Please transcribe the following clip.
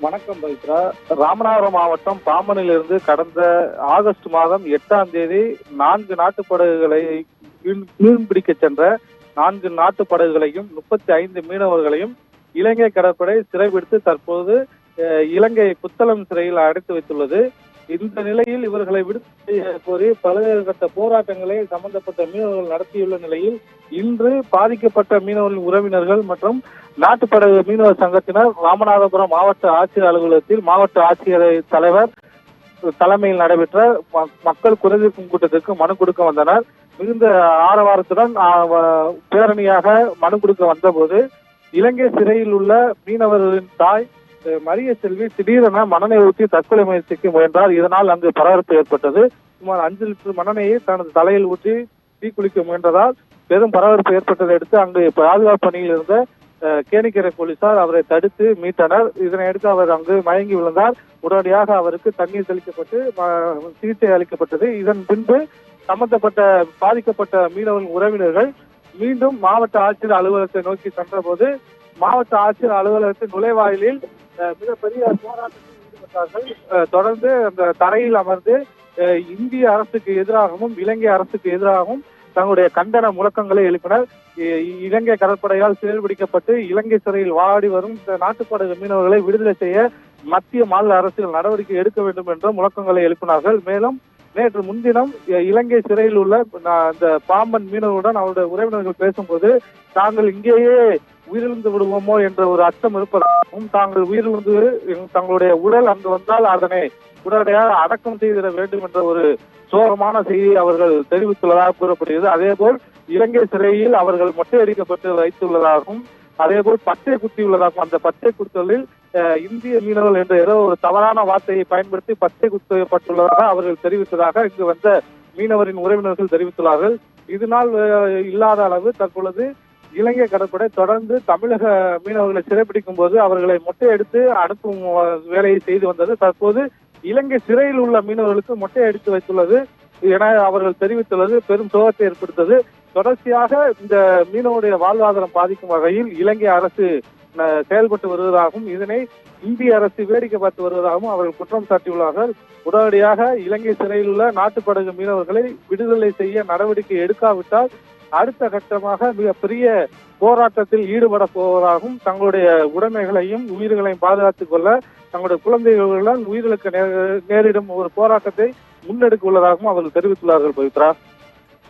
வணக்கம் பவித்ரா. ராமநாதபுரம் மாவட்டம் பாம்பனிலிருந்து கடந்த ஆகஸ்ட் மாதம் 8ஆம் தேதி 4 நாட்டுப்படகுகளை மீன்பிடிக்க சென்ற 4 நாட்டுப்படகுகளையும் 35 மீனவர்களையும் இலங்கை கடற்படை சிறைபிடித்து தற்போது இலங்கை புத்தளம் சிறையில் அடைத்து வைத்துள்ளது. இந்த நிலையில் இவர்களை விடுதலை கோரி பல்வேறு கட்ட போராட்டங்களை சம்பந்தப்பட்ட மீனவர்கள் நடத்தியுள்ள நிலையில் இன்று பாதிக்கப்பட்ட மீனவர்களின் உறவினர்கள் மற்றும் நாட்டுப்படகு மீனவர் சங்கத்தினர் ராமநாதபுரம் மாவட்ட ஆட்சியர் அலுவலகத்தில் மாவட்ட ஆட்சியர் தலைவர் தலைமையில் நடைபெற்ற மக்கள் குறைதீர்க்கும் கூட்டத்திற்கு மனு கொடுக்க வந்தனர். மிகுந்த ஆரவாரத்துடன் பேரணியாக மனு கொடுக்க வந்தபோது இலங்கை சிறையில் உள்ள மீனவர்களின் தாய் மரிய செல்வி திடீரென மணனை ஊற்றி தற்கொலை முயற்சிக்கு முயன்றார். இதனால் அங்கு பரபரப்பு ஏற்பட்டது. சுமார் 5 லிட்டர் மணனையை தனது தலையில் ஊற்றி தீக்குளிக்க முயன்றதால் பெரும் பரபரப்பு ஏற்பட்டதை அடுத்து அங்கு பாதுகாப்பு பணியில் இருந்த கேணிக்கரை போலீசார் அவரை தடுத்து மீட்டனர். இதனையடுத்து அவர் அங்கு மயங்கி விழுந்தார். உடனடியாக அவருக்கு தண்ணீர் தெளிக்கப்பட்டு சிகிச்சை அளிக்கப்பட்டது. இதன் பின்பு சம்பந்தப்பட்ட பாதிக்கப்பட்ட மீனவர்களின் உறவினர்கள் மீண்டும் மாவட்ட ஆட்சியர் அலுவலகத்தை நோக்கி சென்றபோது மாவட்ட ஆட்சியர் அலுவலகத்தின் நுழைவாயிலில் மிகப்பெரிய போராட்டத்தில் ஈடுபட்டார்கள். தொடர்ந்து அந்த தரையில் அமர்ந்து இந்திய அரசுக்கு எதிராகவும் இலங்கை அரசுக்கு எதிராகவும் தங்களுடைய கண்டன முழக்கங்களை எழுப்பினர். இலங்கை கடற்படையால் சிறைபிடிக்கப்பட்டு இலங்கை சிறையில் வாடி வரும் இந்த நாட்டுப்படகு மீனவர்களை விடுதலை செய்ய மத்திய மாநில அரசுகள் நடவடிக்கை எடுக்க வேண்டும் என்ற முழக்கங்களை எழுப்பினார்கள். மேலும் நேற்று முன்தினம் இலங்கை சிறையில் உள்ள இந்த பாம்பன் மீனவருடன் அவருடைய உறவினர்கள் பேசும்போது தாங்கள் இங்கேயே உயிரிழந்து விடுவோமோ என்ற ஒரு அச்சம் இருப்பதாகவும் தாங்கள் உயிரிழந்து தங்களுடைய உடல் அங்கு வந்தால் அதனை உடனடியாக அடக்கம் செய்திட வேண்டும் என்ற ஒரு சோகமான செய்தியை அவர்கள் தெரிவித்துள்ளதாக கூறப்படுகிறது. அதேபோல் இலங்கை சிறையில் அவர்கள் மொட்டையடிக்கப்பட்டு வைத்துள்ளதாகவும் அதேபோல் பச்சை குத்தியுள்ளதாகவும் அந்த பச்சை குத்தலில் இந்திய மீனவர்கள் என்ற ஏதோ ஒரு தவறான வார்த்தையை பயன்படுத்தி பச்சை குத்தப்பட்டுள்ளதாக அவர்கள் தெரிவித்ததாக இங்கு வந்த மீனவரின் உறவினர்கள் தெரிவித்துள்ளார்கள். இதனால் இல்லாத அளவு தற்பொழுது இலங்கை கடற்படை தொடர்ந்து தமிழக மீனவர்களை சிறைப்பிடிக்கும் போது அவர்களை மொட்டையடித்து அனுப்பும் வேலையை செய்து வந்தது. தற்போது இலங்கை சிறையில் உள்ள மீனவர்களுக்கு மொட்டை அடித்து வைத்துள்ளது என அவர்கள் தெரிவித்துள்ளது பெரும் சோகத்தை ஏற்படுத்தது. தொடர்ச்சியாக இந்த மீனவருடைய வாழ்வாதாரம் பாதிக்கும் வகையில் இலங்கை அரசு செயல்பட்டு வருவதாகவும் இதனை இந்திய அரசு வேடிக்கை பார்த்து வருவதாகவும் அவர்கள் குற்றம் சாட்டியுள்ளார்கள். உடனடியாக இலங்கை சிறையில் உள்ள நாட்டுப்படகு மீனவர்களை விடுதலை செய்ய நடவடிக்கை எடுக்காவிட்டால் அடுத்த கட்டமாக மிகப்பெரிய போராட்டத்தில் ஈடுபட போவதாகவும் தங்களுடைய உடைமைகளையும் உயிர்களையும் பாதுகாத்துக் கொள்ள தங்களுடைய குழந்தைகளுடன் உயிர்களுக்கு நேரிடும் ஒரு போராட்டத்தை முன்னெடுக்க உள்ளதாகவும் அவர்கள் தெரிவித்துள்ளார்கள். பவித்ரா.